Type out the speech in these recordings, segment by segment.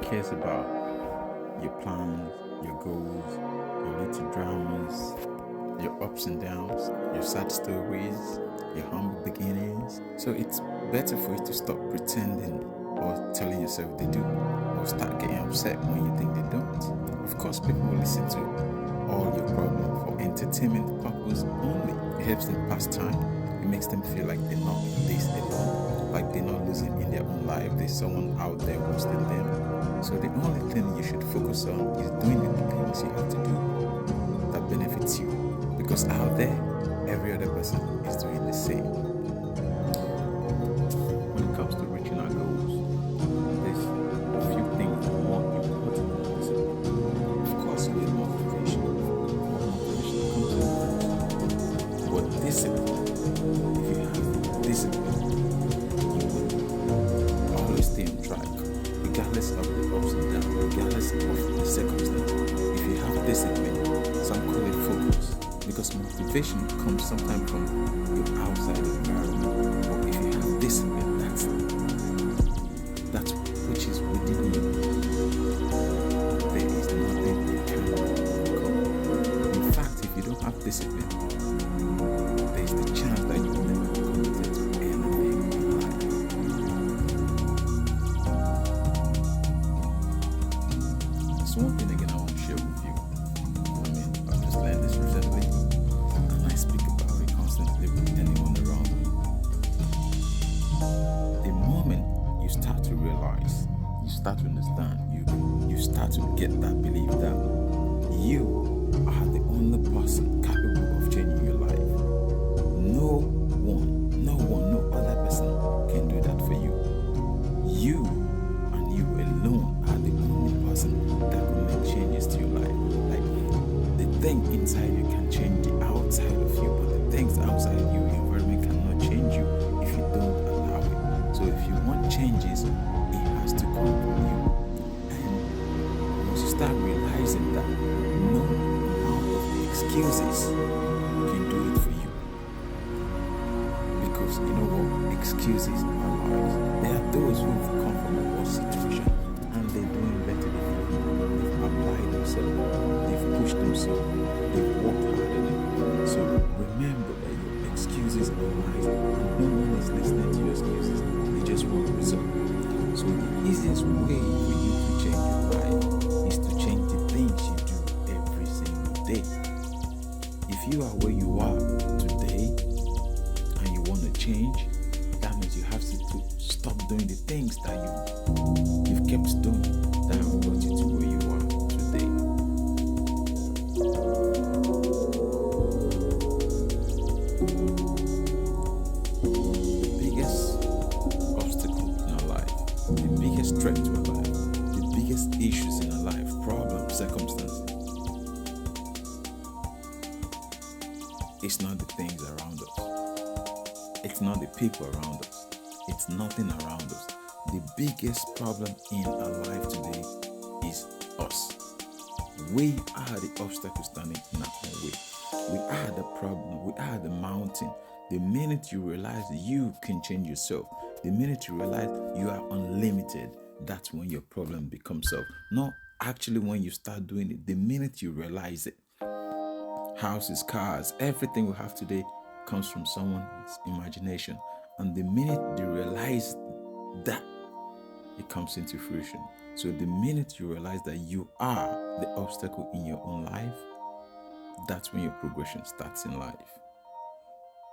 cares about your plans, your goals, your little dramas, your ups and downs, your sad stories, your humble beginnings. So it's better for you to stop pretending or telling yourself they do, or start getting upset when you think they don't. Of course, people will listen to all your problems for entertainment purpose only. It helps them pass time. It makes them feel like they're not in this alone, like they're not losing in their own life. There's someone out there worse than them. So the only thing you should focus on is doing the things you have to do that benefits you. Because out there, every other person is doing the same. When it comes to reaching our goals, there's a few things that are more important than discipline. Of course, you need motivation. Motivation comes in first. But discipline, if you have discipline, you will always stay on track, regardless of the ups and downs, regardless of the circumstances. If you have discipline, some call it focus, because motivation comes sometimes from your outside environment. But if you have discipline, that's which is within you. There is nothing you can overcome. In fact, if you don't have discipline, there's the chance that you will never be committed to anything in life. There's one thing again I want to share with you. I've just learned this recently, and I speak about it constantly with anyone around me. The moment you start to realize, you start to understand, you start to get that belief that you are the only person capable of changing your life. No other person can do that for you. You and you alone are the only person that can make changes to your life. Like the thing inside you can change the outside of you, but the things outside you, your environment cannot change you if you don't allow it. So if you want changes, it has to come from you. And once you start realizing that no amount of excuses can do it for you. Because you know what? Excuses are lies. There are those who've come from a worse situation and they're doing better than you. They've applied themselves, they've pushed themselves, they've worked harder than you. So remember that your excuses are lies and no one is listening to your excuses. They just want results. So the easiest way for you to change your life is to change the things you do every single day. If you are where you are today and you want to change, that means you have to stop doing the things that you've kept doing that have brought you to where you are today. The biggest obstacle in our life, the biggest threat to our life, the biggest issues in our life, problems, circumstances, it's not the things around us. It's not the people around us. It's nothing around us. The biggest problem in our life today is us. We are the obstacle standing in our own way. We are the problem. We are the mountain. The minute you realize you can change yourself, the minute you realize you are unlimited, that's when your problem becomes solved. Not actually when you start doing it. The minute you realize it. Houses, cars, everything we have today comes from someone's imagination. And the minute they realize that, it comes into fruition. So the minute you realize that you are the obstacle in your own life, that's when your progression starts in life.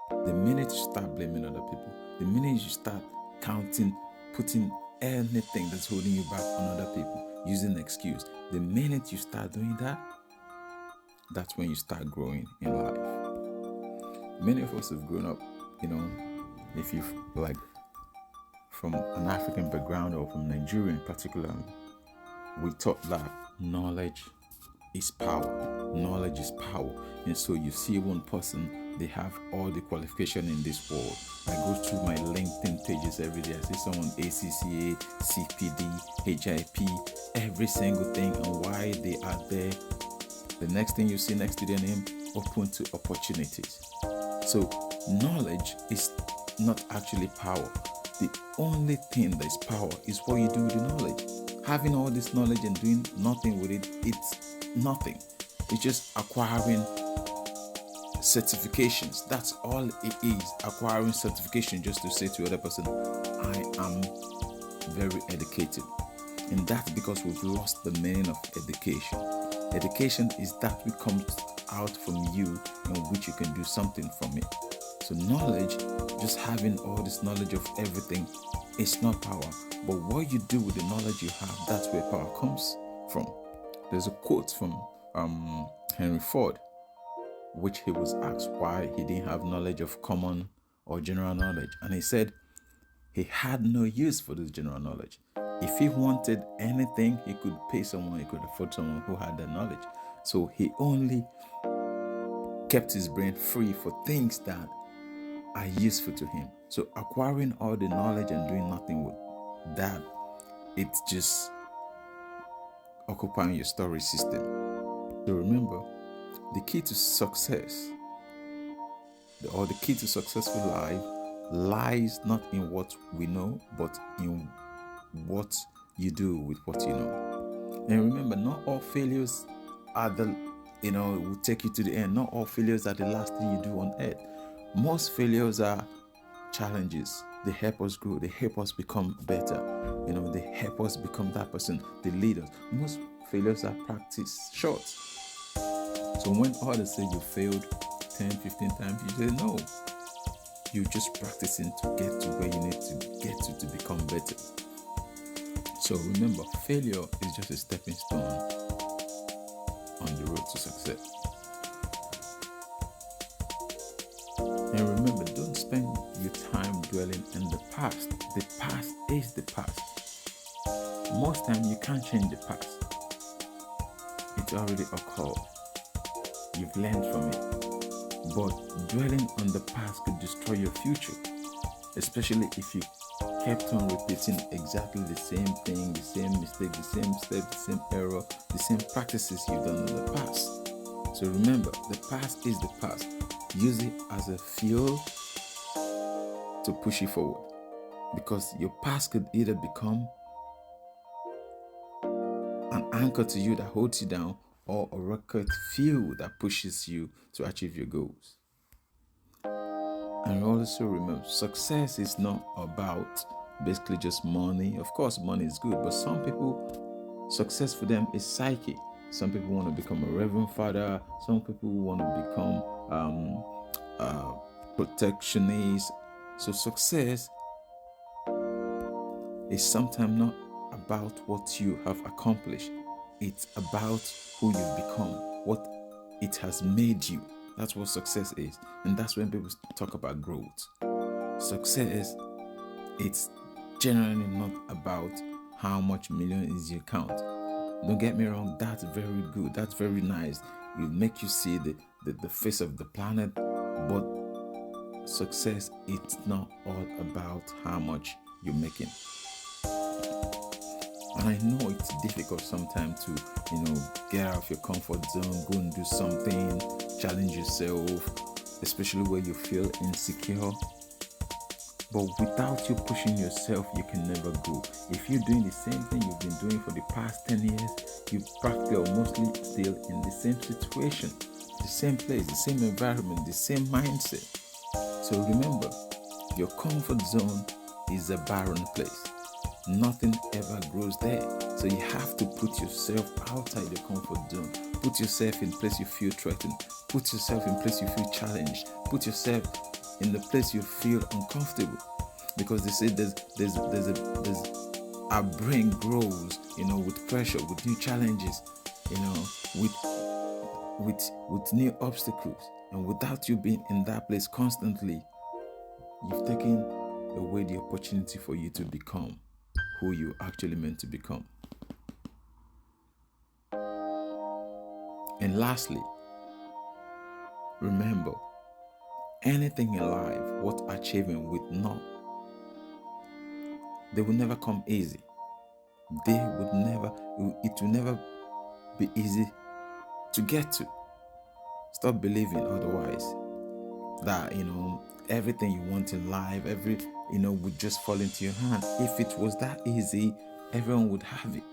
The minute you start blaming other people, the minute you start putting anything that's holding you back on other people, using an excuse, the minute you start doing that, that's when you start growing in life. Many of us have grown up, if you've like from an African background or from Nigeria in particular, we taught that knowledge is power. Knowledge is power. And so you see one person, they have all the qualification in this world. I go through my LinkedIn pages every day. I see someone ACCA, CPD, HIP, every single thing and why they are there. The next thing you see next to their name, open to opportunities. So knowledge is not actually power. The only thing that is power is what you do with the knowledge. Having all this knowledge and doing nothing with it, it's nothing. It's just acquiring certifications. That's all it is. Acquiring certification just to say to the other person, I am very educated. And that's because we've lost the meaning of education. Education is that which comes out from you and which you can do something from it. So knowledge, just having all this knowledge of everything, is not power. But what you do with the knowledge you have, that's where power comes from. There's a quote from Henry Ford, which he was asked why he didn't have knowledge of common or general knowledge. And he said he had no use for this general knowledge. If he wanted anything, he could pay someone, he could afford someone who had that knowledge. So he only kept his brain free for things that are useful to him. So acquiring all the knowledge and doing nothing with that, it's just occupying your storage system. So remember, the key to success, or the key to successful life, lies not in what we know, but in what you do with what you know. And remember, not all failures are will take you to the end. Not all failures are the last thing you do on earth. Most failures are challenges. They help us grow. They help us become better. They help us become that person, the leaders. Most failures are practice shots. So when others say you failed 10, 15 times, you say no. You're just practicing to get to where you need to get to become better. So remember, failure is just a stepping stone on the road to success. And remember, don't spend your time dwelling in the past. The past is the past. Most time you can't change the past. It's already occurred. You've learned from it. But dwelling on the past could destroy your future, especially if you kept on repeating exactly the same thing, the same mistake, the same step, the same error, the same practices you've done in the past. So remember, the past is the past. Use it as a fuel to push you forward, because your past could either become an anchor to you that holds you down, or a rocket fuel that pushes you to achieve your goals. And also remember, success is not about basically just money. Of course, money is good, but some people, success for them is psyche. Some people want to become a reverend father. Some people want to become protectionist. So success is sometimes not about what you have accomplished. It's about who you've become, what it has made you. That's what success is. And that's when people talk about growth. Success, it's generally not about how much millions you count. Don't get me wrong, that's very good. That's very nice. It make you see the face of the planet. But success, it's not all about how much you're making. And I know it's difficult sometimes to, get out of your comfort zone, go and do something, challenge yourself, especially where you feel insecure. But without you pushing yourself, you can never grow. If you're doing the same thing you've been doing for the past 10 years, you practically or mostly still in the same situation, the same place, the same environment, the same mindset. So remember, your comfort zone is a barren place. Nothing ever grows there. So you have to put yourself outside your comfort zone. Put yourself in place you feel threatened. Put yourself in place you feel challenged. Put yourself in the place you feel uncomfortable. Because they say there's our brain grows, with pressure, with new challenges, with new obstacles. And without you being in that place constantly, you've taken away the opportunity for you to become who you actually meant to become. And lastly, remember, anything in life worth achieving they will never come easy. It will never be easy to get to. Stop believing otherwise. That, everything you want in life, would just fall into your hand. If it was that easy, everyone would have it.